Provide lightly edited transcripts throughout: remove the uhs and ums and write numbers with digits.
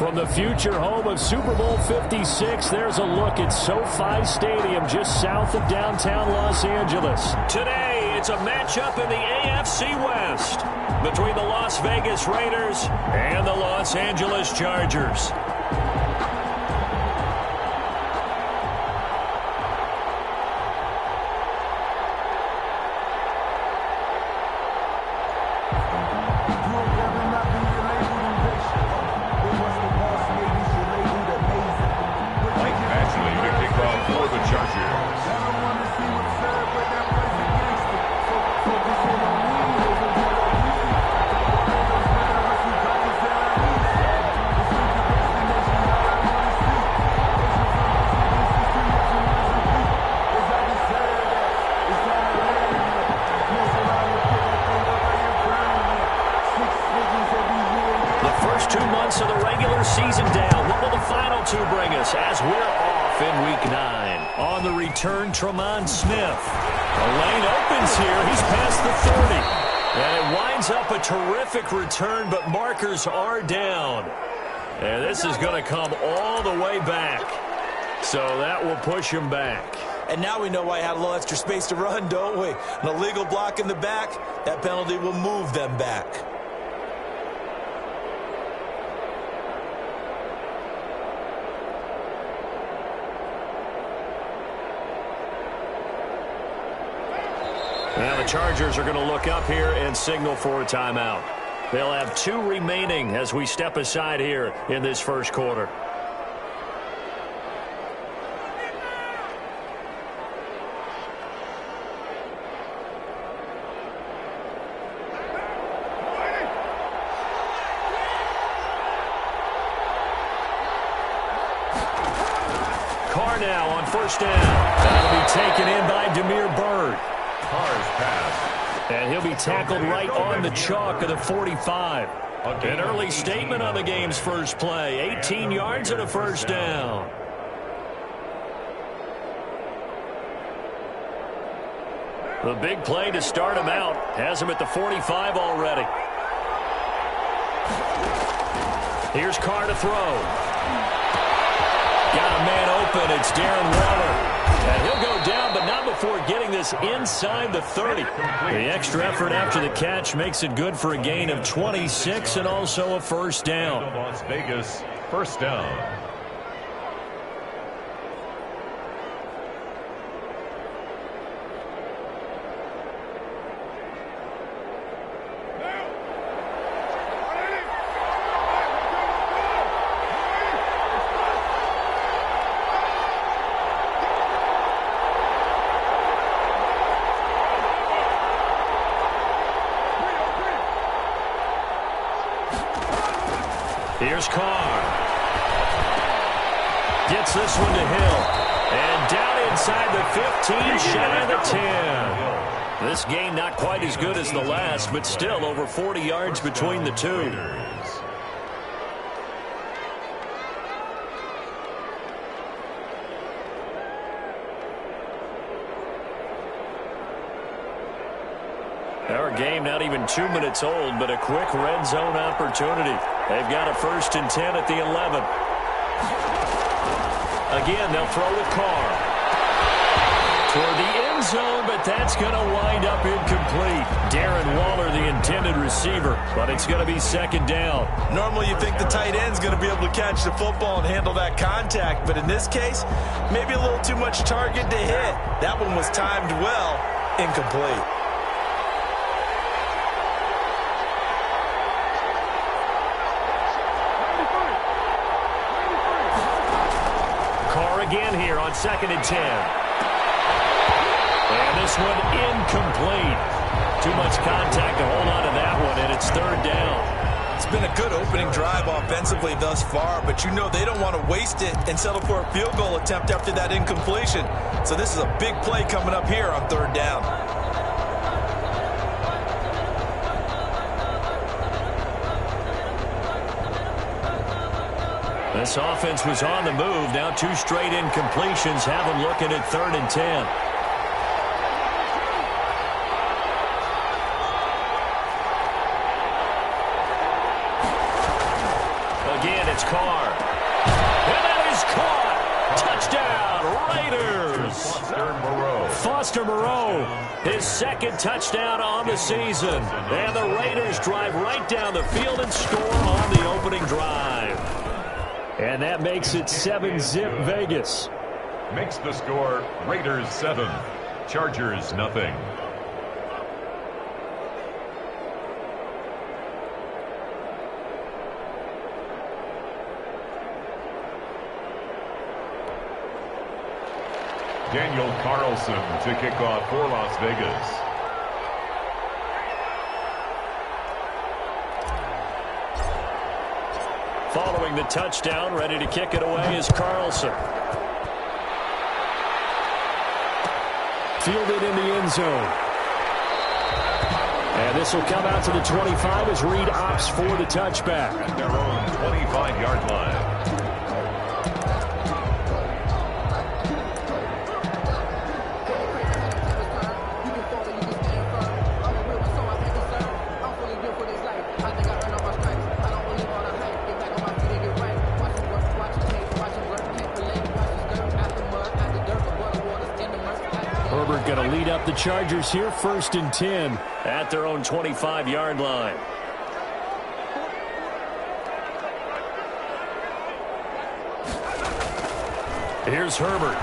From the future home of Super Bowl 56, there's a look at SoFi Stadium just south of downtown Los Angeles. Today, it's a matchup in the AFC West between the Las Vegas Raiders and the Los Angeles Chargers. Tremont Smith. The lane opens here. He's past the 30. And it winds up a terrific return, but markers are down. And this is going to come all the way back. So that will push him back. And now we know why he had a little extra space to run, don't we? An illegal block in the back, that penalty will move them back. Now the Chargers are going to look up here and signal for a timeout. They'll have 2 remaining as we step aside here in this first quarter. Carr now on first down. That'll be taken in by Damiere Byrd. Carr's pass. And he'll be tackled right on the chalk of the 45. An early statement on the game's first play. 18 yards and a first down. The big play to start him out has him at the 45 already. Here's Carr to throw. Got a man open. It's Darren Waller. And he'll go down, but not before getting this inside the 30. The extra effort after the catch makes it good for a gain of 26 and also a first down. Las Vegas, first down. Here's Carr. Gets this one to Hill. And down inside the 15, shy of the 10. This game not quite as good as the last, but still over 40 yards between the two. Our game not even 2 minutes old, but a quick red zone opportunity. They've got a 1st and 10 at the 11. Again, they'll throw with Carr. Toward the end zone, but that's going to wind up incomplete. Darren Waller, the intended receiver, but it's going to be 2nd down. Normally you think the tight end's going to be able to catch the football and handle that contact, but in this case, maybe a little too much target to hit. That one was timed well, incomplete. Again here on 2nd and 10. And this one incomplete. Too much contact to hold on to that one, and it's 3rd down. It's been a good opening drive offensively thus far, but you know they don't want to waste it and settle for a field goal attempt after that incompletion. So this is a big play coming up here on 3rd down. This offense was on the move. Now 2 straight incompletions have them looking at 3rd and 10. Again, It's Carr. And that is caught. Touchdown, Raiders. Foster Moreau, his second touchdown on the season. And the Raiders drive right down the field and score on the opening drive. And that makes it 7-zip Vegas. Makes the score Raiders 7, Chargers nothing. Daniel Carlson to kick off for Las Vegas. Following the touchdown, ready to kick it away is Carlson. Fielded in the end zone. And this will come out to the 25 as Reed opts for the touchback. At their own 25-yard line. Herbert going to lead up the Chargers here, 1st and 10. At their own 25-yard line. Here's Herbert.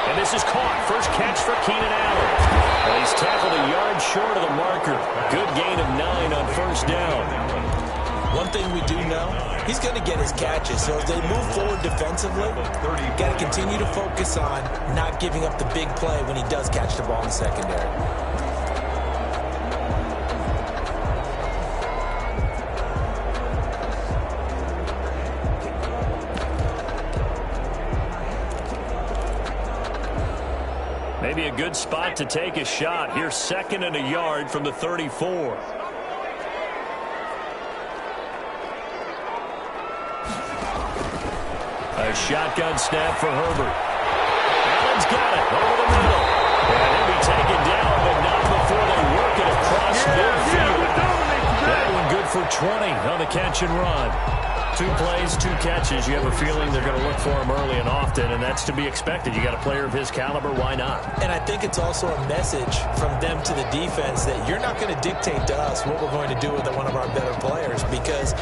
And this is caught. First catch for Keenan Allen. And he's tackled a yard short of the marker. Good gain of 9 on first down. One thing we do know, he's going to get his catches. So as they move forward defensively, you've got to continue to focus on not giving up the big play when he does catch the ball in the secondary. Maybe a good spot to take a shot. Here's 2nd and a yard from the 34. A shotgun snap for Herbert. Allen's got it over the middle. And he'll be taken down, but not before they work it across midfield. That one good for 20 on the catch and run. 2 plays, 2 catches. You have a feeling they're going to look for him early and often, and that's to be expected. You got a player of his caliber, why not? And I think it's also a message from them to the defense that you're not going to dictate to us what we're going to do with one of our better players, because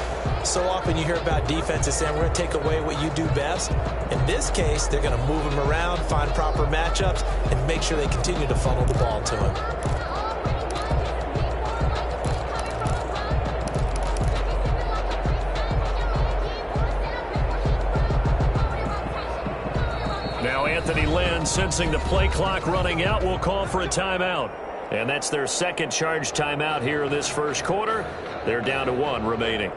so often you hear about defenses saying we're going to take away what you do best. In this case, they're going to move him around, find proper matchups, and make sure they continue to funnel the ball to him. Now Anthony Lynn, sensing the play clock running out, will call for a timeout. And that's their second charge timeout here in this first quarter. They're down to 1 remaining.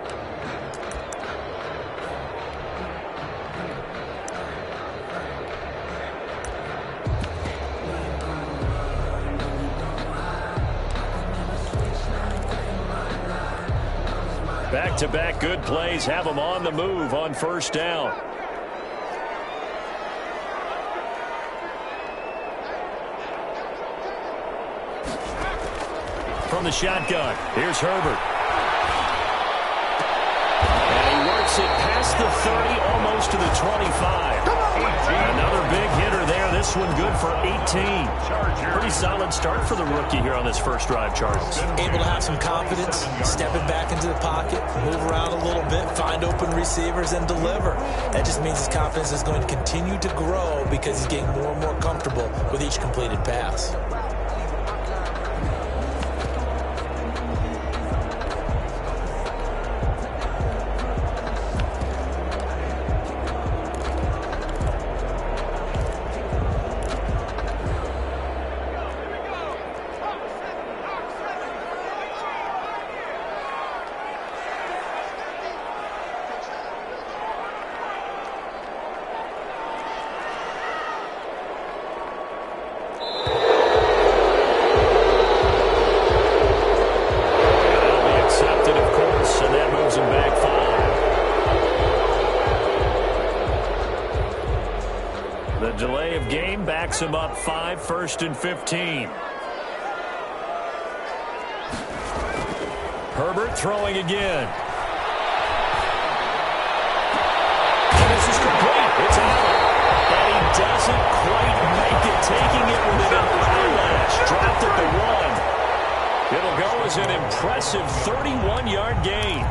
Back-to-back good plays have them on the move on first down. From the shotgun, here's Herbert. And he works it past the 30, almost to the 25. Another big hitter there. This one good for 18. Pretty solid start for the rookie here on this first drive, Chargers. Able to have some confidence, stepping back into the pocket, move around a little bit, find open receivers, and deliver. That just means his confidence is going to continue to grow because he's getting more and more comfortable with each completed pass. Him up 5, 1st and 15. Herbert throwing again. is complete. It's Allen. And he doesn't quite make it, taking it within an eyelash. Dropped at the 1. It'll go as an impressive 31-yard gain.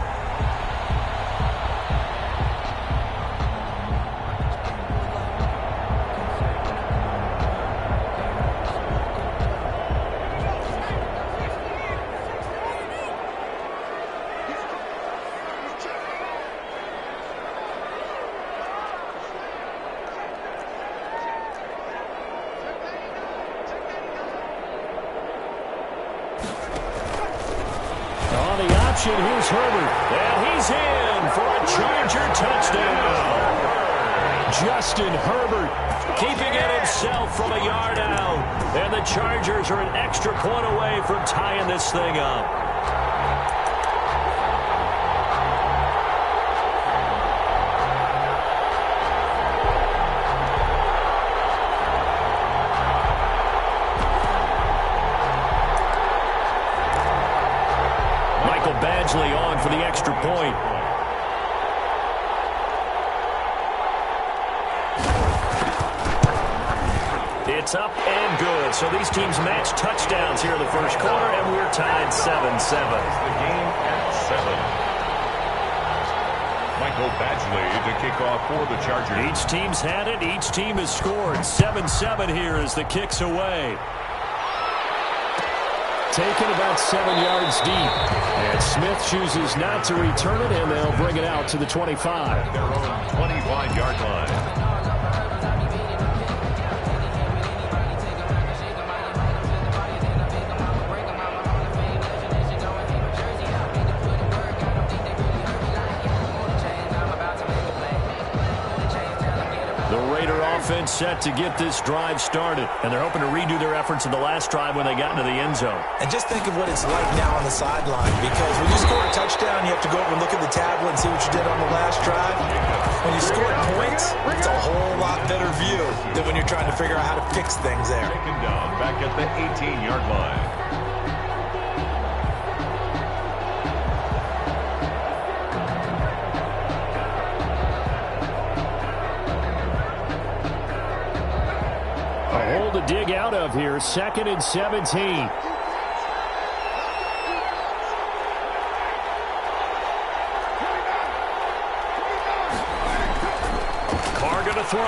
Here's Herbert, and he's in for a Charger touchdown. Justin Herbert keeping it himself from a yard out, and the Chargers are an extra point away from tying this thing up. Badgley on for the extra point. It's up and good. So these teams match touchdowns here in the first quarter, and we're tied 7-7. The game at 7. Michael Badgley to kick off for the Chargers. Each team's had it. Each team has scored. 7-7 here as the kick's away. Taken about 7 yards deep. And Smith chooses not to return it, and they'll bring it out to the 25. Their own 25-yard line. Offense set to get this drive started, and they're hoping to redo their efforts in the last drive when they got into the end zone. And just think of what it's like now on the sideline, because when you score a touchdown, you have to go over and look at the tablet and see what you did on the last drive. When you score points, it's a whole lot better view than when you're trying to figure out how to fix things there. Taken down back at the 18-yard line. To dig out of here, 2nd and 17. Carr going to throw.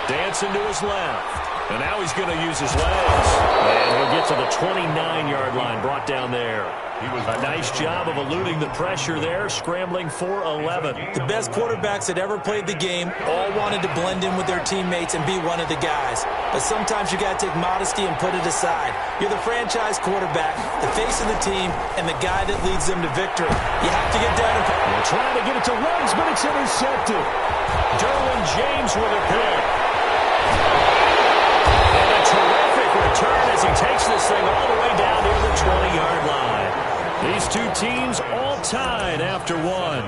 Dancing to his left. And now he's going to use his legs. And he'll get to the 29-yard line, brought down there. A nice job of eluding the pressure there, scrambling for 11. The best quarterbacks that ever played the game all wanted to blend in with their teammates and be one of the guys. But sometimes you got to take modesty and put it aside. You're the franchise quarterback, the face of the team, and the guy that leads them to victory. You have to get down and... They're trying to get it to Ruggs, but it's intercepted. Derwin James with it there. And a terrific return as he takes this thing all the way down near the 20-yard line. These two teams all tied after one.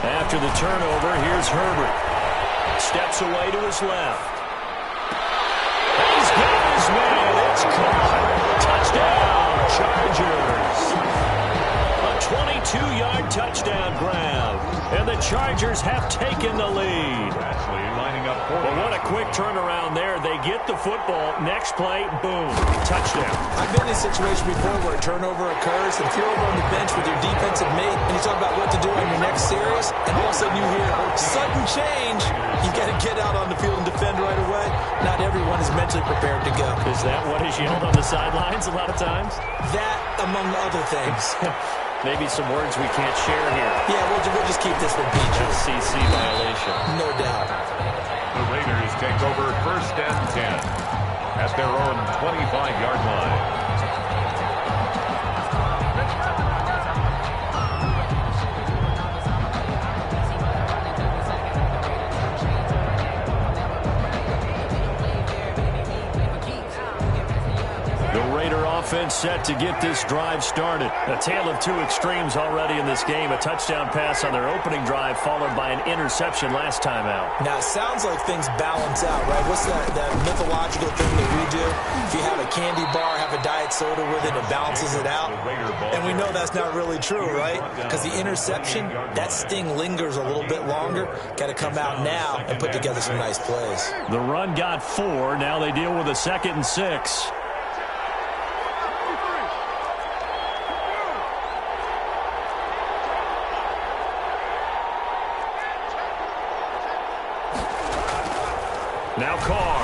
After the turnover, here's Herbert. Steps away to his left. He's got his man. It's caught. Touchdown, Chargers. A 22-yard touchdown grab. And the Chargers have taken the lead. But what a quick turnaround there. They get the football. Next play, boom, touchdown. I've been in a situation before where a turnover occurs, and if you're over on the bench with your defensive mate and you talk about what to do on your next series, and all of a sudden you hear sudden change, you got to get out on the field and defend right away. Not everyone is mentally prepared to go. Is that what is yelled on the sidelines a lot of times? That, among other things. Maybe some words we can't share here. Yeah, we'll just keep this one PG. FCC violation. No doubt. The Raiders take over 1st and 10 at their own 25-yard line. offense set to get this drive started. A tale of two extremes already in this game. A touchdown pass on their opening drive followed by an interception last time out. Now, it sounds like things balance out, right? What's that mythological thing that we do? If you have a candy bar, have a diet soda with it, it balances it out. And we know that's not really true, right? Because the interception, that sting lingers a little bit longer. Got to come out now and put together some nice plays. The run got 4. Now they deal with a 2nd and 6. Now Carr.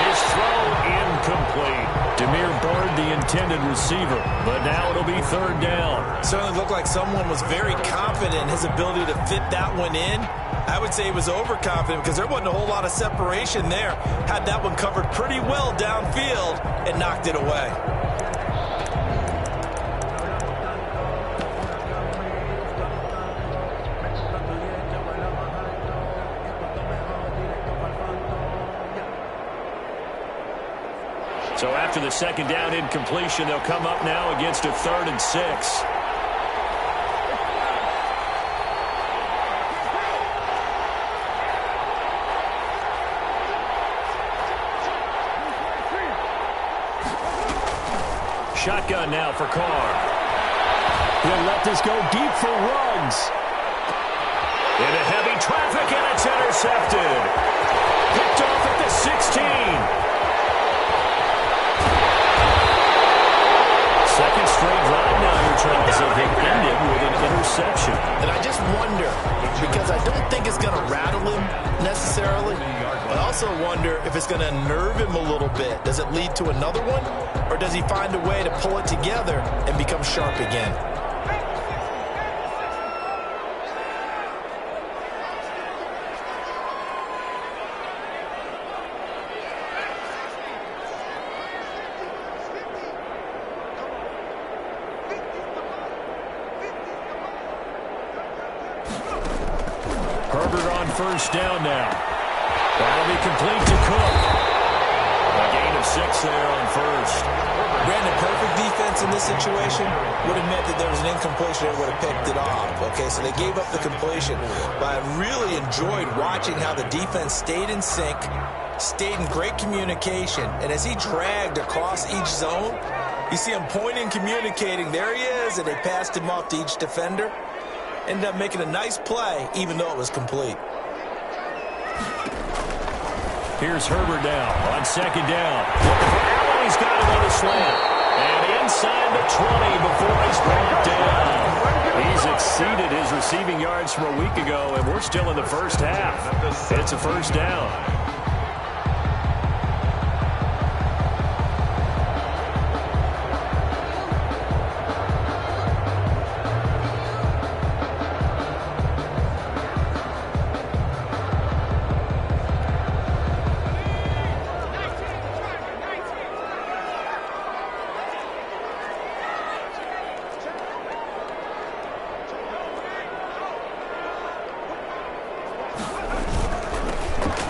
His throw incomplete. Demir Bird, the intended receiver, but now it'll be 3rd down. Certainly looked like someone was very confident in his ability to fit that one in. I would say he was overconfident because there wasn't a whole lot of separation there. Had that one covered pretty well downfield and knocked it away. So after the 2nd down incompletion, they'll come up now against a 3rd and 6. Shotgun now for Carr. He'll let this go deep for Ruggs. Into heavy traffic, and it's intercepted. Picked off at the 16. Second straight drive now here, Charles, that they ended with an interception. And I just wonder, because I don't think it's going to rattle him necessarily, but I also wonder if it's going to nerve him a little bit. Does it lead to another one, or does he find a way to pull it together and become sharp again? Herbert on 1st down now. That'll be complete to Cook. A gain of 6 there on 1st. Brandon, perfect defense in this situation would have meant that there was an incompletion and would have picked it off. Okay, so they gave up the completion. But I really enjoyed watching how the defense stayed in sync, stayed in great communication, and as he dragged across each zone, you see him pointing, communicating. There he is, and they passed him off to each defender. Ended up making a nice play, even though it was complete. Here's Herbert now on 2nd down. Looking for Allen. He's got him on the slant. And inside the 20 before he's brought down. He's exceeded his receiving yards from a week ago, and we're still in the 1st half. It's a 1st down.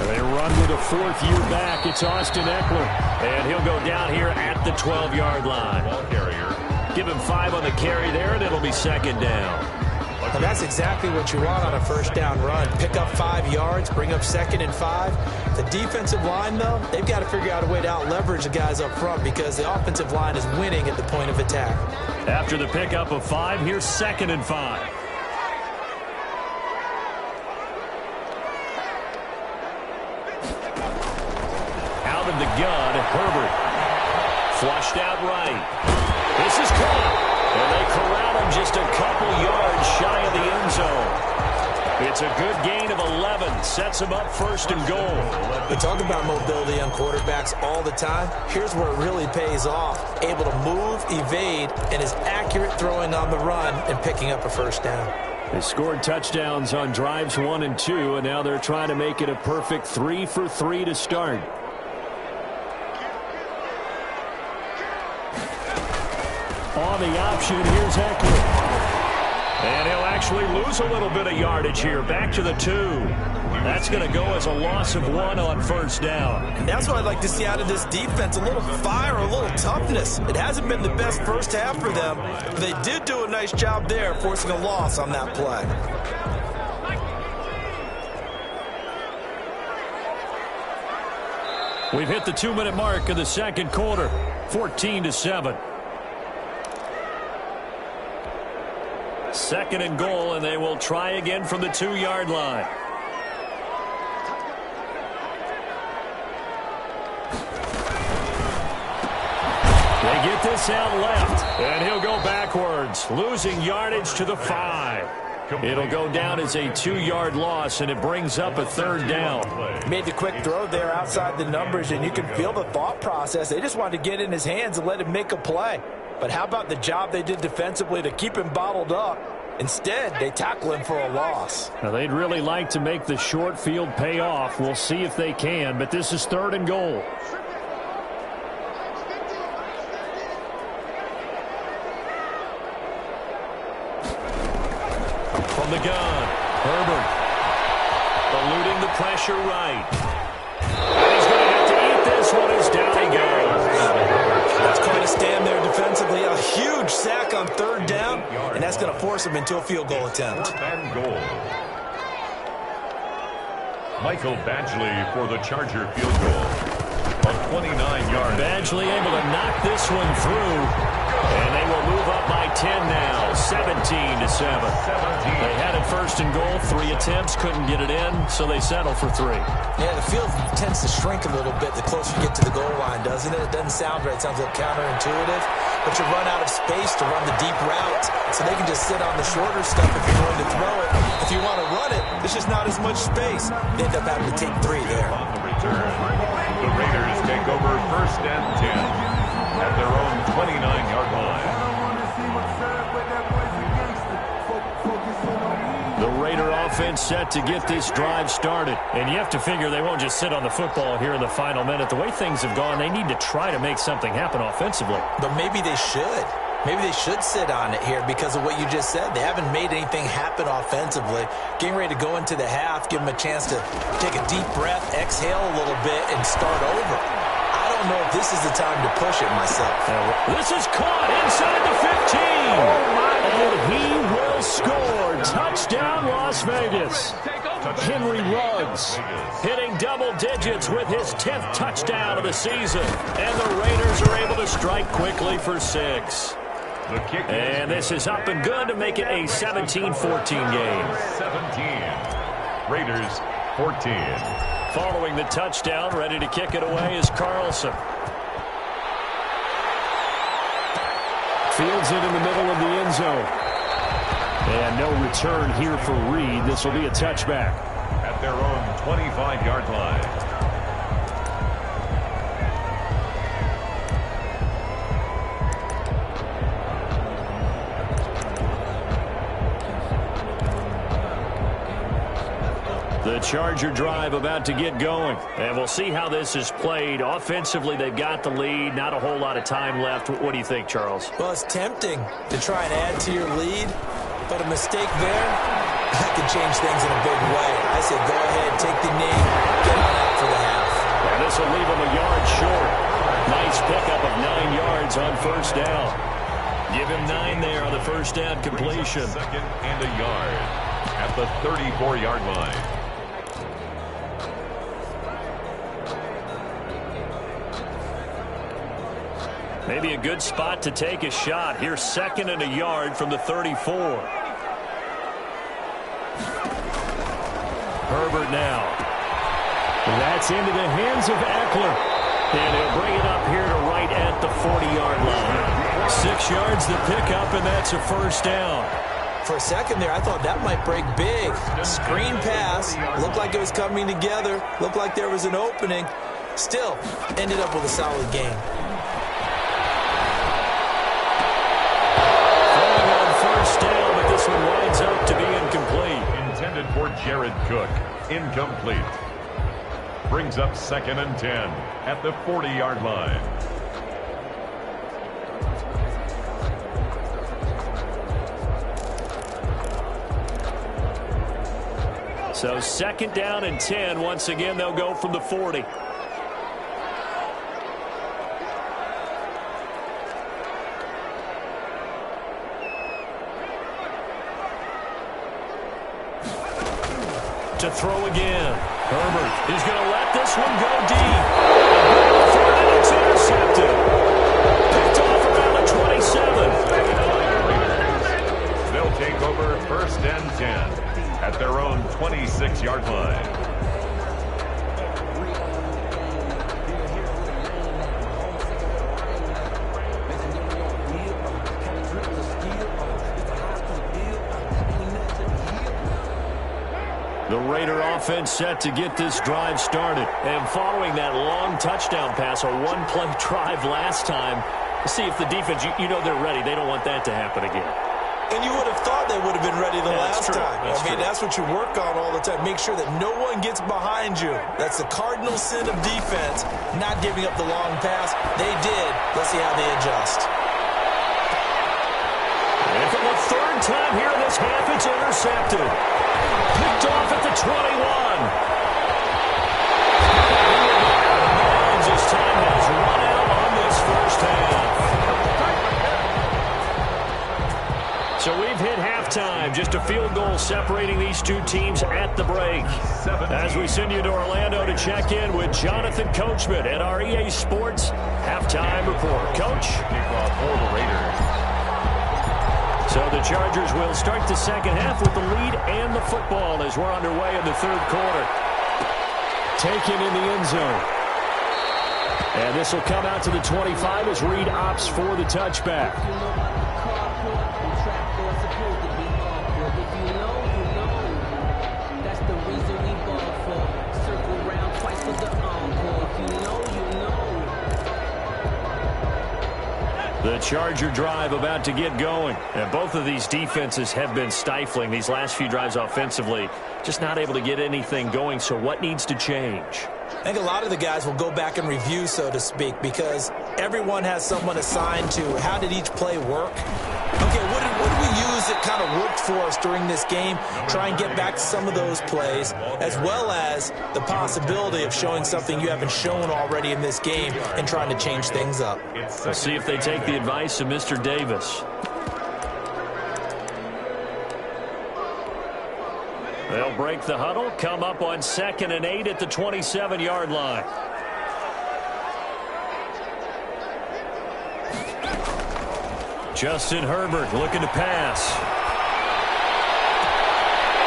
They run with a 4th year back. It's Austin Eckler. And he'll go down here at the 12-yard line. Give him 5 on the carry there, and it'll be 2nd down. And that's exactly what you want on a 1st down run. Pick up 5 yards, bring up 2nd and 5. The defensive line, though, they've got to figure out a way to out-leverage the guys up front because the offensive line is winning at the point of attack. After the pickup of 5, here's 2nd and 5. Out of the gun, Herbert. Flushed out right. This is caught. And they corral him just a couple yards shy of the end zone. It's a good gain of 11. Sets him up 1st and goal. We talk about mobility on quarterbacks all the time. Here's where it really pays off. Able to move, evade, and is accurate throwing on the run and picking up a 1st down. They scored touchdowns on drives 1 and 2, and now they're trying to make it a perfect 3 for 3 to start. On the option, here's Eckler. And he'll actually lose a little bit of yardage here. Back to the 2. That's going to go as a loss of 1 on first down. And that's what I'd like to see out of this defense, a little fire, a little toughness. It hasn't been the best first half for them, but they did do a nice job there, forcing a loss on that play. We've hit the 2-minute mark of the second quarter, 14-7. Second and goal, and they will try again from the 2-yard line. They get this out left, and he'll go backwards, losing yardage to the 5. It'll go down as a 2-yard loss, and it brings up a third down. Made the quick throw there outside the numbers, and you can feel the thought process. They just wanted to get in his hands and let him make a play. But how about the job they did defensively to keep him bottled up? Instead, they tackle him for a loss. Now, they'd really like to make the short field pay off. We'll see if they can, but this is third and goal. From the gun, Herbert eluding the pressure right. And he's going to have to eat this one as down he goes. That's quite a stand there defensively. A huge sack on third down, and that's going to force him into a field goal attempt. Fourth and goal. Michael Badgley for the Charger field goal. A 29-yard. Badgley able to knock this one through, and they will move up by 10 now, 17-7. They had it first and goal, 3 attempts, couldn't get it in, so they settle for 3. Yeah, the field tends to shrink a little bit the closer you get to the goal line, doesn't it? It doesn't sound right. It sounds a little counterintuitive, but you run out of space to run the deep routes, so they can just sit on the shorter stuff if you're going to throw it. If you want to run it, there's just not as much space. They end up having to take 3 there. On the return, the Raiders take over first and 10 at their own 29-yard line. The Raider offense set to get this drive started. And you have to figure they won't just sit on the football here in the final minute. The way things have gone, they need to try to make something happen offensively. But maybe they should. Maybe they should sit on it here because of what you just said. They haven't made anything happen offensively. Getting ready to go into the half, give them a chance to take a deep breath, exhale a little bit, and start over. I don't know if this is the time to push it myself. This is caught inside the 15. And he will score. Touchdown, Las Vegas. Henry Ruggs hitting double digits with his 10th touchdown of the season. And the Raiders are able to strike quickly for 6. And this is up and good to make it a 17-14 game. 17. Raiders 14. Following the touchdown, ready to kick it away is Carlson. Fields it in the middle of the end zone. And no return here for Reed. This will be a touchback. At their own 25-yard line. The Charger drive about to get going. And we'll see how this is played. Offensively, they've got the lead. Not a whole lot of time left. What do you think, Charles? Well, it's tempting to try and add to your lead, but a mistake there, that could change things in a big way. I say go ahead, take the knee, get on out for the half. And this will leave them a yard short. Nice pickup of 9 yards on first down. Give him 9 there on the first down completion. Second and a yard at the 34-yard line. Maybe a good spot to take a shot. Here's second and a yard from the 34. Herbert now. That's into the hands of Eckler. And he'll bring it up here to right at the 40-yard line. 6 yards the pickup, and that's a first down. For a second there, I thought that might break big. Screen pass. Looked like it was coming together. Looked like there was an opening. Still, ended up with a solid game. Winds up to be incomplete. Intended for Jared Cook. Incomplete. Brings up second and 10 at the 40-yard line. So 2nd down and 10. Once again, they'll go from the 40. To throw again. Herbert is going to let this one go deep. And it's intercepted. Picked off around the 27. They'll take over 1st and 10 at their own 26-yard line. The Raider offense set to get this drive started. And following that long touchdown pass, a one-play drive last time, see if the defense, you know they're ready. They don't want that to happen again. And you would have thought they would have been ready the last time. That's what you work on all the time. Make sure that no one gets behind you. That's the cardinal sin of defense, not giving up the long pass. They did. Let's see how they adjust. And for the 3rd time here in this half, it's intercepted. Picked off at the 21. And his time has run out on this first half. So we've hit halftime. Just a field goal separating these two teams at the break. As we send you to Orlando to check in with Jonathan Coachman at our EA Sports Halftime Report. Coach? Kickoff for the Raiders. So the Chargers will start the 2nd half with the lead and the football as we're underway in the 3rd quarter. Taken in the end zone. And this will come out to the 25 as Reed opts for the touchback. The Charger drive about to get going. And both of these defenses have been stifling these last few drives offensively. Just not able to get anything going. So what needs to change? I think a lot of the guys will go back and review, so to speak, because everyone has someone assigned to how did each play work. Okay, what did we use that kind of worked for us during this game? Try and get back to some of those plays, as well as the possibility of showing something you haven't shown already in this game and trying to change things up. We'll see if they take the advice of Mr. Davis. They'll break the huddle, come up on 2nd and 8 at the 27-yard line. Justin Herbert looking to pass.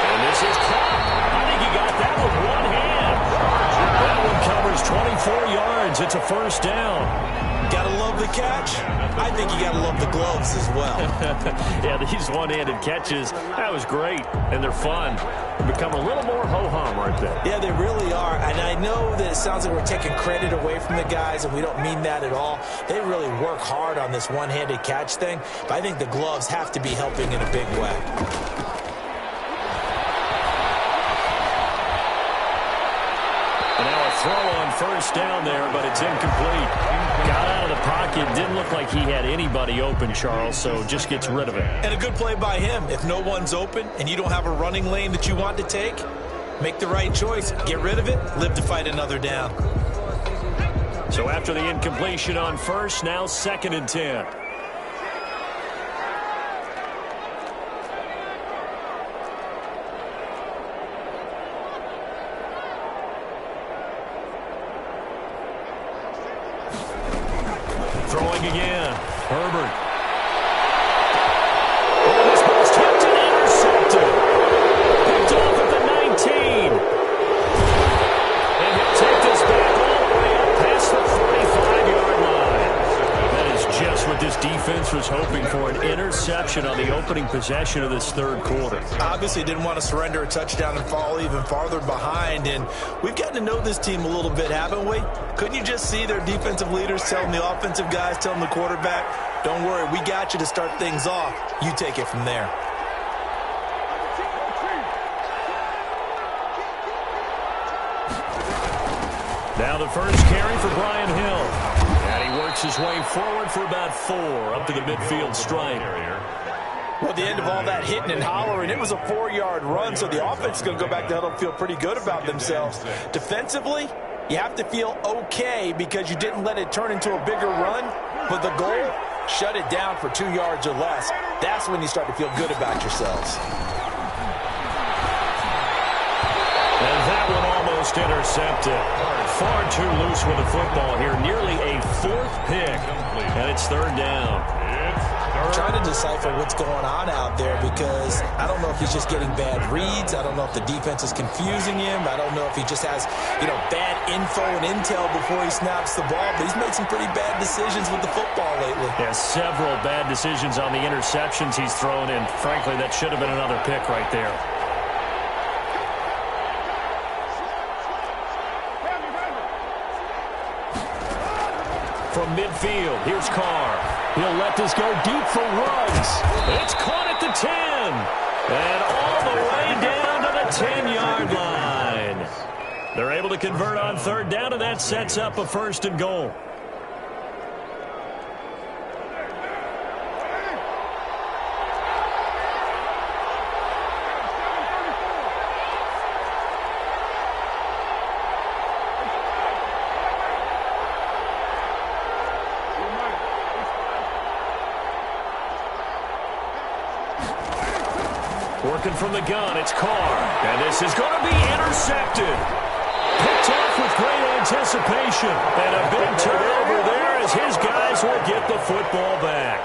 And this is caught. I think he got that with one hand. That one covers 24 yards. It's a 1st down. Gotta love the catch. I think you gotta love the gloves as well. Yeah, these one-handed catches, that was great. And they're fun. They become a little more ho-hum right there. Yeah, they really are. And I know that it sounds like we're taking credit away from the guys, and we don't mean that at all. They really work hard on this one-handed catch thing. But I think the gloves have to be helping in a big way. And now a throw on 1st down there, but it's incomplete. Got out of the pocket. Didn't look like he had anybody open, Charles, so just gets rid of it. And a good play by him. If no one's open and you don't have a running lane that you want to take, make the right choice. Get rid of it. Live to fight another down. So after the incompletion on 1st, now 2nd and 10. Throwing again. Herbert. Oh, this ball's tipped and intercepted. Picked off at the 19. And he'll take this back all the way up past the 45-yard line. That is just what this defense was hoping for, an interception on the opening possession of this 3rd quarter. Obviously didn't want to surrender a touchdown and fall even farther behind. And we've gotten to know this team a little bit, haven't we? Couldn't you just see their defensive leaders telling the offensive guys, telling the quarterback, don't worry, we got you to start things off. You take it from there. Now the first carry for Brian Hill. And he works his way forward for about 4 up to the midfield stripe. Well, the end of all that hitting and hollering, it was a 4-yard run, so the offense is going to go back to huddle and feel pretty good about themselves. Defensively, you have to feel okay because you didn't let it turn into a bigger run, but the goal, shut it down for 2 yards or less. That's when you start to feel good about yourselves. And that one almost intercepted. Far too loose with the football here. Nearly a 4th pick. And it's 3rd down. I'm trying to decipher what's going on out there because I don't know if he's just getting bad reads. I don't know if the defense is confusing him. I don't know if he just has, bad info and intel before he snaps the ball. But he's made some pretty bad decisions with the football lately. Yeah, several bad decisions on the interceptions he's thrown, and frankly, that should have been another pick right there. From midfield, here's Carr. He'll let this go deep for Ruggs. It's caught at the 10. And all the way down to the 10-yard line. They're able to convert on 3rd down, and that sets up a 1st and goal. Working from the gun, it's Carr. And this is going to be intercepted. Picked off with great anticipation. And a big turnover there as his guys will get the football back.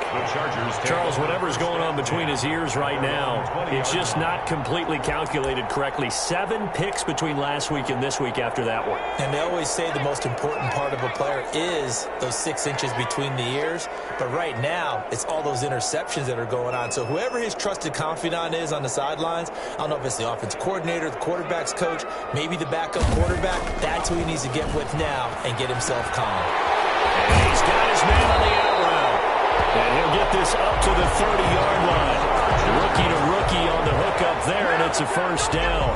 Charles, whatever's going on between his ears right now, it's just not completely calculated correctly. 7 picks between last week and this week after that one. And they always say the most important part of a player is those 6 inches between the ears. But right now, it's all those interceptions that are going on. So whoever his trusted confidant is on the sidelines, I don't know if it's the offense coordinator, the quarterback's coach, maybe the backup quarterback, that's who he needs to get with now and get himself calm. And he's got his man on the out route. And he'll get this up to the 30-yard line. Rookie to rookie on the hook up there, and it's a 1st down.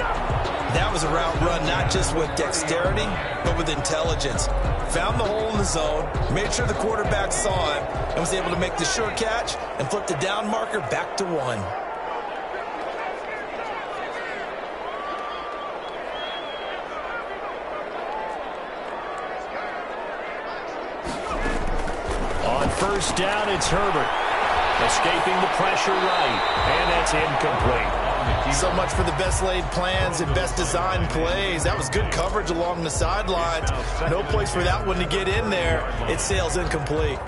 That was a route run not just with dexterity, but with intelligence. Found the hole in the zone, made sure the quarterback saw him, and was able to make the sure catch and flip the down marker back to 1. On 1st down, it's Herbert. Escaping the pressure right, and that's incomplete. So much for the best laid plans and best designed plays. That was good coverage along the sidelines. No place for that one to get in there. It sails incomplete.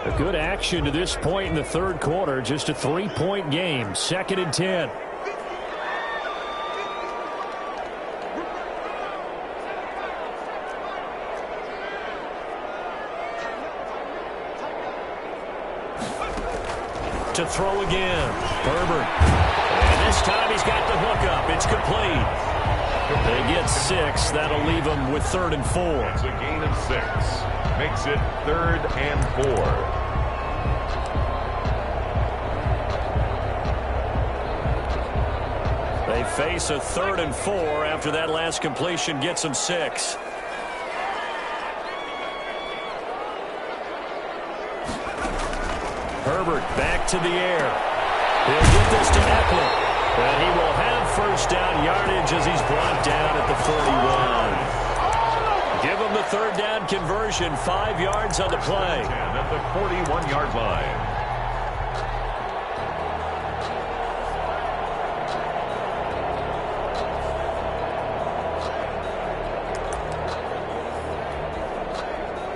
A good action to this point in the 3rd quarter. Just a 3-point game. 2nd and 10. To throw again. Herbert. And this time he's got the hook up. It's complete. They get 6. That'll leave them with 3rd and 4. It's a gain of 6. Makes it 3rd and 4. They face a 3rd and 4 after that last completion gets them 6. Herbert back to the air. He'll get this to Eckler. And he will have 1st down yardage as he's brought down at the 41. Give him the 3rd down conversion. 5 yards on the play. And at the 41-yard line.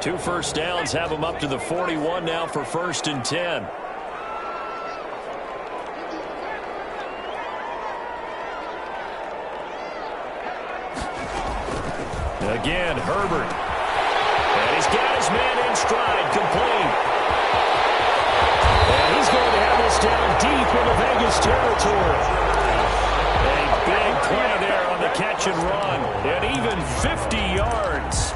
Two 1st downs have him up to the 41 now for 1st and 10. Again, Herbert. And he's got his man in stride, complete. And he's going to have this down deep into Vegas territory. A big play there on the catch and run. And even 50 yards.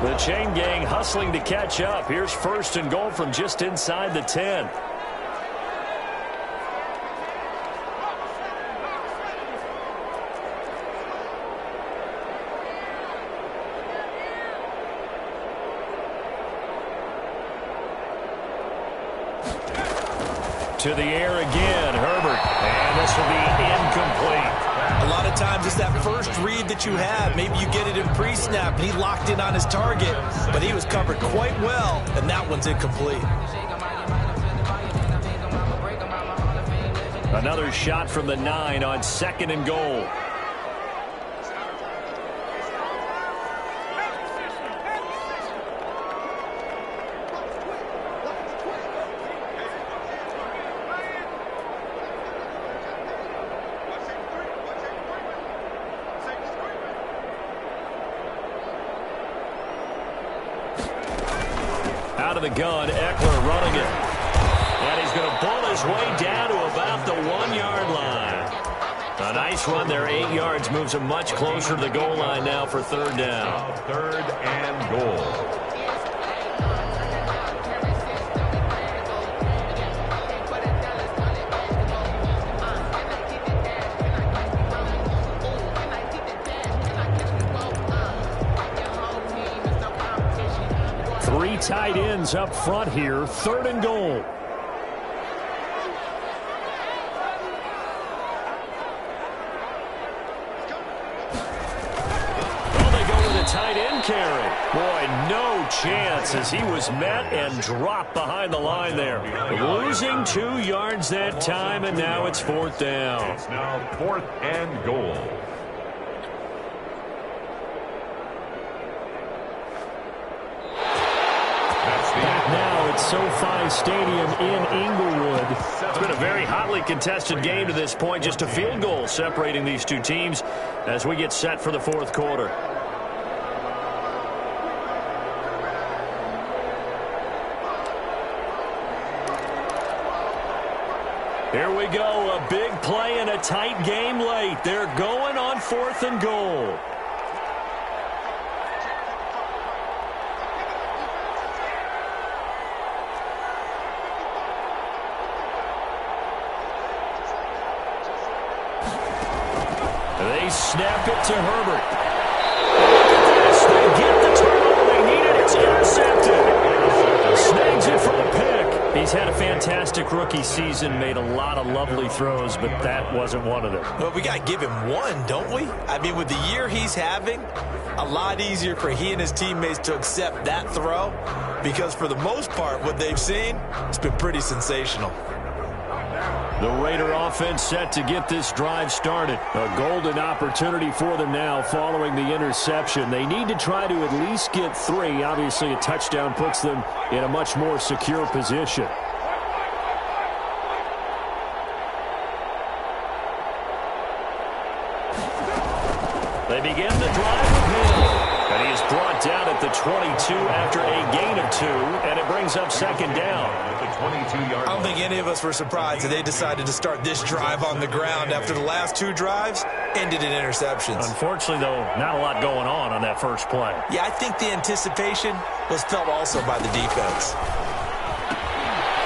The chain gang hustling to catch up. Here's 1st and goal from just inside the 10. To the air again, Herbert. And this will be incomplete. A lot of times it's that first read that you have. Maybe you get it in pre-snap, and he locked in on his target, but he was covered quite well, and that one's incomplete. Another shot from the 9 on 2nd and goal. Out of the gun, Eckler running it. And he's going to pull his way down to about the 1-yard line. A nice run there, 8 yards, moves him much closer to the goal line now for 3rd down. 3rd and goal. Three tight ends up front here, 3rd and goal. Tight end carry. Boy, no chance as he was met and dropped behind the line there. Losing 2 yards that time, and now it's 4th down. It's now 4th and goal. Back now at SoFi Stadium in Inglewood. It's been a very hotly contested game to this point. Just a field goal separating these two teams as we get set for the 4th quarter. Here we go, a big play and a tight game late. They're going on 4th and goal. They snap it to Herbert. They get the turnover they needed. It's intercepted. Snags it for the pick. He's had a fantastic rookie season, made a lot of lovely throws, but that wasn't one of them. Well, we got to give him one, don't we? I mean, with the year he's having, a lot easier for he and his teammates to accept that throw because for the most part, what they've seen, it's been pretty sensational. The Raider offense set to get this drive started. A golden opportunity for them now following the interception. They need to try to at least get 3. Obviously, a touchdown puts them in a much more secure position. They begin the drive with Hill. And he is brought down at the 22 after a gain of 2, and it brings up 2nd down. I don't think any of us were surprised that they decided to start this drive on the ground after the last 2 drives ended in interceptions. Unfortunately, though, not a lot going on that first play. Yeah, I think the anticipation was felt also by the defense.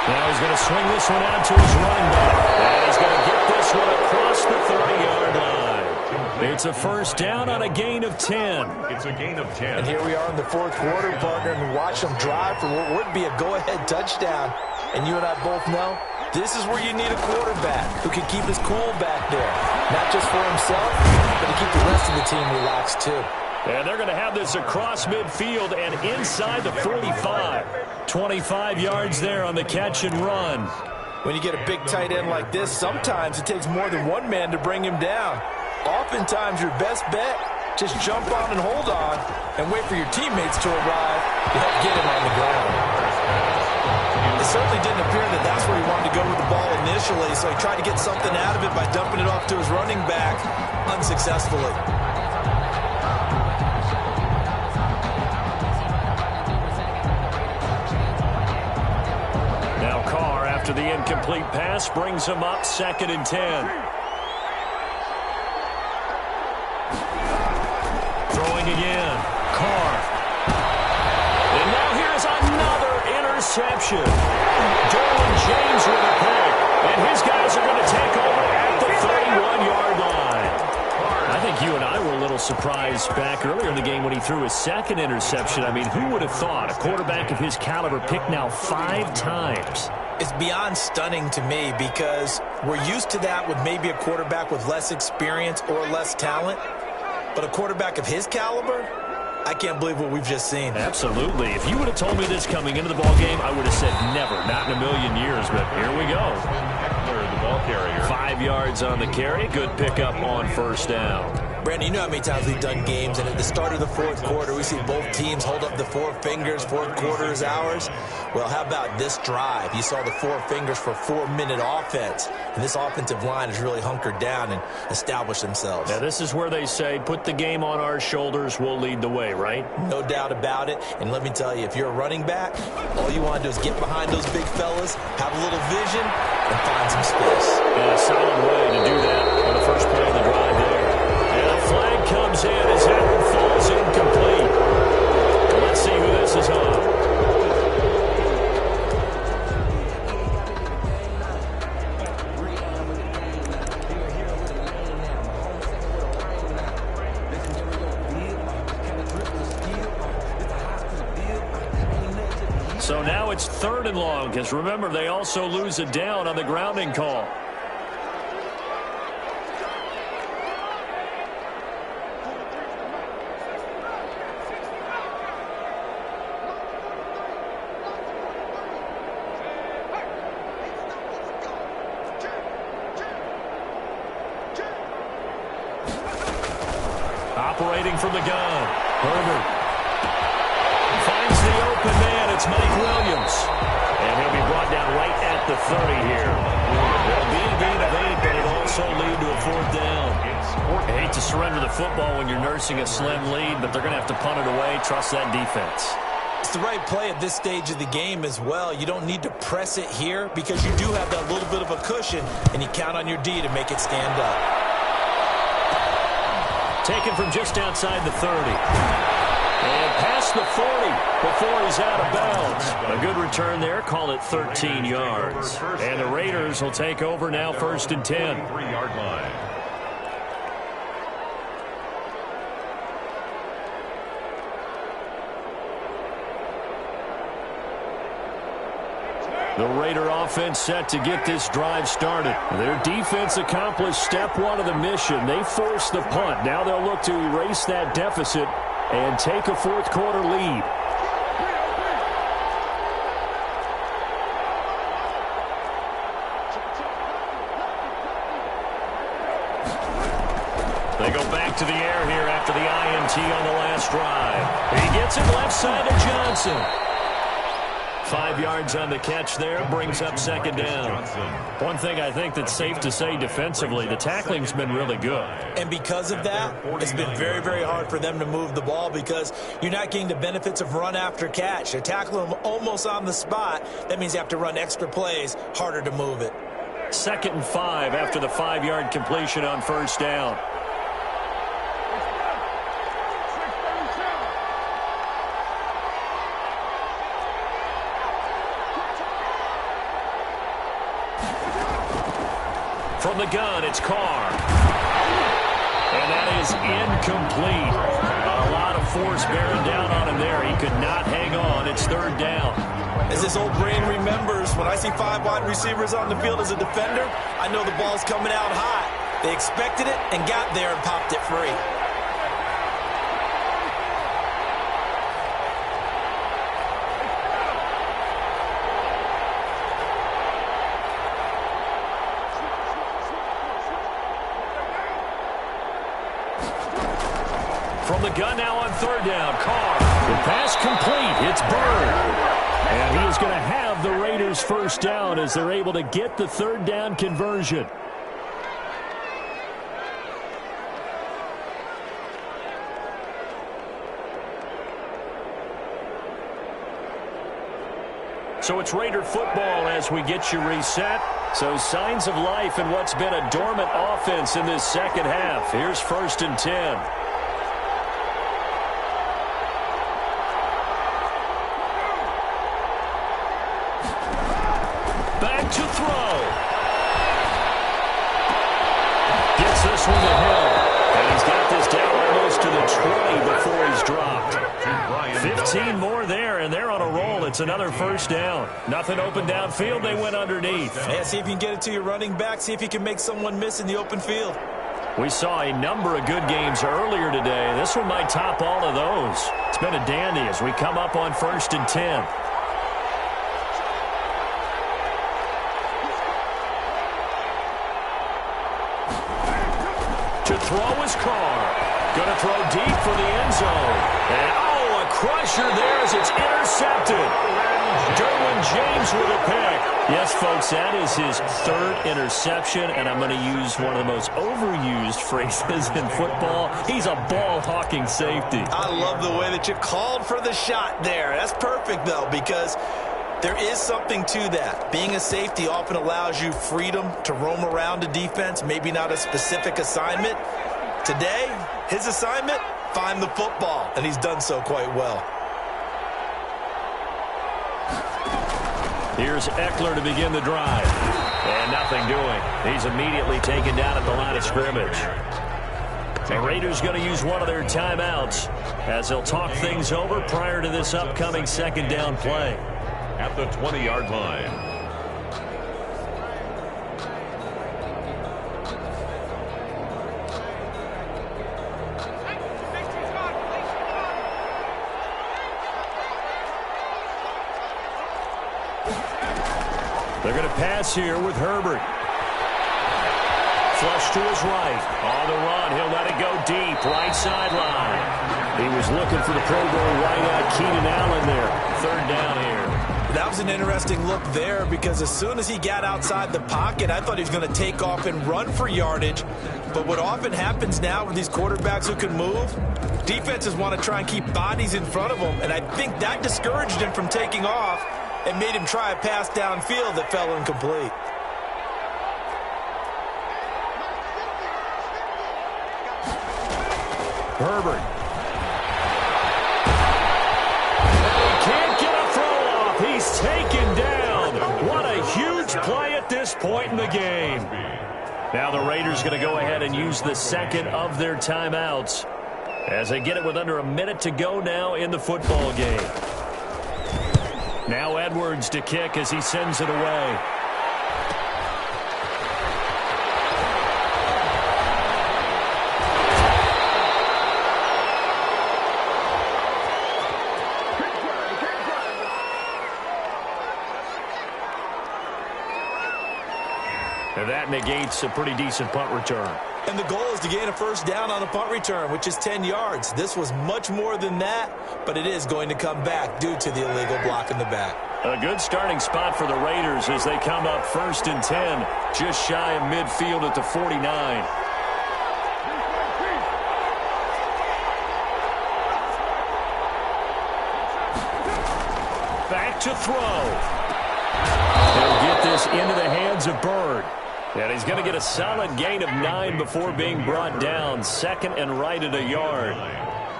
Now he's going to swing this one out to his running back. And he's going to get this one across the 30-yard line. It's a 1st down on a gain of 10. It's a gain of 10. And here we are in the 4th quarter, partner, and watch them drive for what would be a go-ahead touchdown. And you and I both know this is where you need a quarterback who can keep his cool back there. Not just for himself, but to keep the rest of the team relaxed too. And they're going to have this across midfield and inside the 45. 25 yards there on the catch and run. When you get a big tight end like this, sometimes it takes more than one man to bring him down. Oftentimes, your best bet, just jump on and hold on and wait for your teammates to arrive to help get him on the ground. It certainly didn't appear that that's where he wanted to go with the ball initially, so he tried to get something out of it by dumping it off to his running back unsuccessfully. Now Carr, after the incomplete pass, brings him up 2nd and 10. Throwing again, Carr. And now here's another interception. Derwin James with a pick. And his guys are going to take over at the 31-yard line. I think you and I were a little surprise back earlier in the game when he threw his second interception. I mean, who would have thought a quarterback of his caliber picked now 5 times? It's beyond stunning to me because we're used to that with maybe a quarterback with less experience or less talent. But a quarterback of his caliber, I can't believe what we've just seen. Absolutely. If you would have told me this coming into the ballgame, I would have said never, not in a million years. But here we go. The ball carrier. 5 yards on the carry. Good pickup on first down. Brandon, you know how many times we've done games, and at the start of the fourth quarter, we see both teams hold up the 4 fingers, fourth quarter is ours. Well, how about this drive? You saw the 4 fingers for 4-minute offense, and this offensive line has really hunkered down and established themselves. Yeah, this is where they say, put the game on our shoulders, we'll lead the way, right? No doubt about it, and let me tell you, if you're a running back, all you want to do is get behind those big fellas, have a little vision, and find some space. And a solid way to do that on the first play of the drive there. And a flag comes in as that one falls incomplete. Let's see who this is on. So now it's 3rd and long, because remember, they also lose a down on the grounding call. Operating from the gun, Herbert finds the open man. It's Mike Williams, and he'll be brought down right at the 30 here. It'll be a gain of 8, but it'll also lead to a 4th down. I hate to surrender the football when you're nursing a slim lead, but they're going to have to punt it away. Trust that defense. It's the right play at this stage of the game as well. You don't need to press it here because you do have that little bit of a cushion, and you count on your D to make it stand up. Taken from just outside the 30. And past the 40 before he's out of bounds. A good return there. Call it 13 yards. And the Raiders will take over now, 1st and 10. 3-yard line. The Raider offense set to get this drive started. Their defense accomplished step 1 of the mission. They forced the punt. Now they'll look to erase that deficit and take a 4th quarter lead. They go back to the air here after the INT on the last drive. He gets it left side to Johnson. 5 yards on the catch there, brings up 2nd down. One thing I think that's safe to say defensively, the tackling's been really good. And because of that, it's been very, very hard for them to move the ball because you're not getting the benefits of run after catch. They tackle them almost on the spot. That means you have to run extra plays, harder to move it. 2nd and 5 after the 5-yard completion on 1st down. From the gun, it's Carr. And that is incomplete. A lot of force bearing down on him there. He could not hang on. It's 3rd down. As this old brain remembers, when I see 5 wide receivers on the field as a defender, I know the ball's coming out hot. They expected it and got there and popped it free. From the gun now on 3rd down. Carr. The pass complete. It's Bird. And he is going to have the Raiders' 1st down as they're able to get the 3rd down conversion. So it's Raider football as we get you reset. So signs of life in what's been a dormant offense in this 2nd half. Here's 1st and 10. Back to throw. Gets this one to Hill. And he's got this down almost to It's another first down. Nothing open downfield. They went underneath. Yeah, see if you can get it to your running back. See if you can make someone miss in the open field. We saw a number of good games earlier today. This one might top all of those. It's been a dandy as we come up on 1st and 10. To throw is Carr. Going to throw deep for the end zone. And, oh, a crusher there as it's intercepted. Derwin James with a pick. Yes, folks, that is his 3rd interception, and I'm going to use one of the most overused phrases in football. He's a ball-hawking safety. I love the way that you called for the shot there. That's perfect, though, because there is something to that. Being a safety often allows you freedom to roam around a defense, maybe not a specific assignment. Today, his assignment, find the football, and he's done so quite well. Here's Eckler to begin the drive. And nothing doing. He's immediately taken down at the line of scrimmage. The Raiders going to use one of their timeouts as they'll talk things over prior to this upcoming 2nd down play. At the 20-yard line. They're going to pass here with Herbert. Flush to his right. On the run, he'll let it go deep. Right sideline. He was looking for the Pro Bowl wideout Keenan Allen there. 3rd down here. That was an interesting look there because as soon as he got outside the pocket, I thought he was going to take off and run for yardage. But what often happens now with these quarterbacks who can move, defenses want to try and keep bodies in front of them, and I think that discouraged him from taking off and made him try a pass downfield that fell incomplete. Herbert. He can't get a throw off. He's taken down. What a huge play at this point in the game. Now the Raiders going to go ahead and use the 2nd of their timeouts as they get it with under a minute to go now in the football game. Now Edwards to kick as he sends it away. And that negates a pretty decent punt return. And the goal is to gain a first down on a punt return, which is 10 yards. This was much more than that, but it is going to come back due to the illegal block in the back. A good starting spot for the Raiders as they come up 1st and 10, just shy of midfield at the 49. Back to throw. They'll get this into the hands of Bird. And he's going to get a solid gain of 9 before being brought down. 2nd and right at a yard.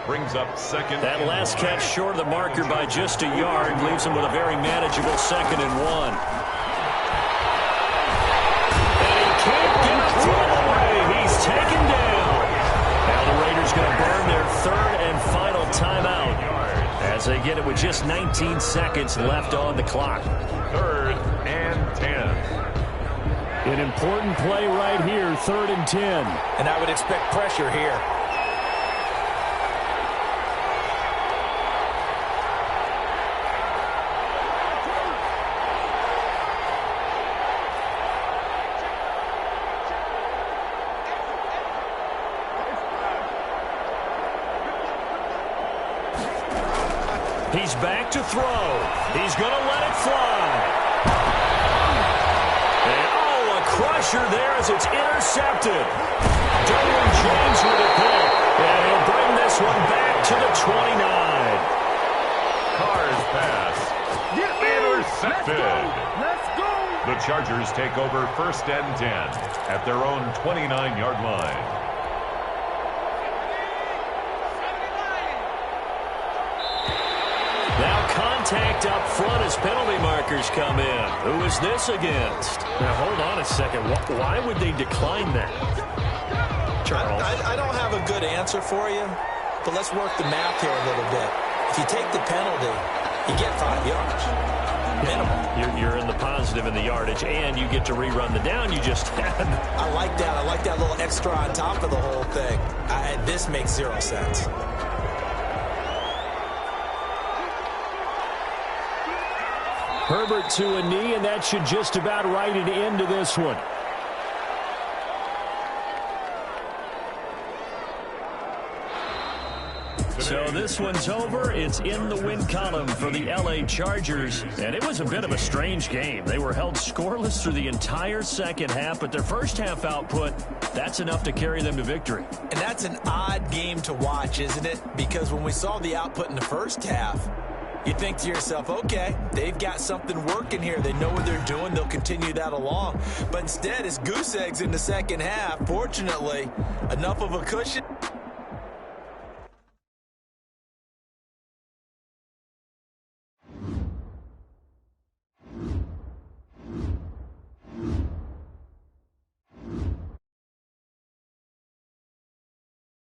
Brings up 2nd. That last catch short of the marker by just a yard leaves him with a very manageable 2nd and 1. And he can't get a throw away. He's taken down. Now the Raiders going to burn their 3rd and final timeout as they get it with just 19 seconds left on the clock. 3rd and 10. An important play right here, 3rd and 10. And I would expect pressure here. He's back to throw. He's going to let it fly. Crusher there as it's intercepted. Derwin James with a pick. And he'll bring this one back to the 29. Carr's pass. Intercepted. Let's go. The Chargers take over 1st and 10 at their own 29-yard line. Now contact up front as penalty markers come in. Who is this against? Now, hold on a second. Why would they decline that? Charles? I don't have a good answer for you, but let's work the math here a little bit. If you take the penalty, You get 5 yards. Minimum. You're in the positive in the yardage, and you get to rerun the down you just had. I like that. I like that little extra on top of the whole thing. This makes 0 sense. Herbert to a knee, and that should just about write it into this one. So this one's over. It's in the win column for the LA Chargers. And it was a bit of a strange game. They were held scoreless through the entire second half, but their first half output, that's enough to carry them to victory. And that's an odd game to watch, isn't it? Because when we saw the output in the first half, you think to yourself, okay, they've got something working here. They know what they're doing. They'll continue that along. But instead, it's goose eggs in the second half. Fortunately, enough of a cushion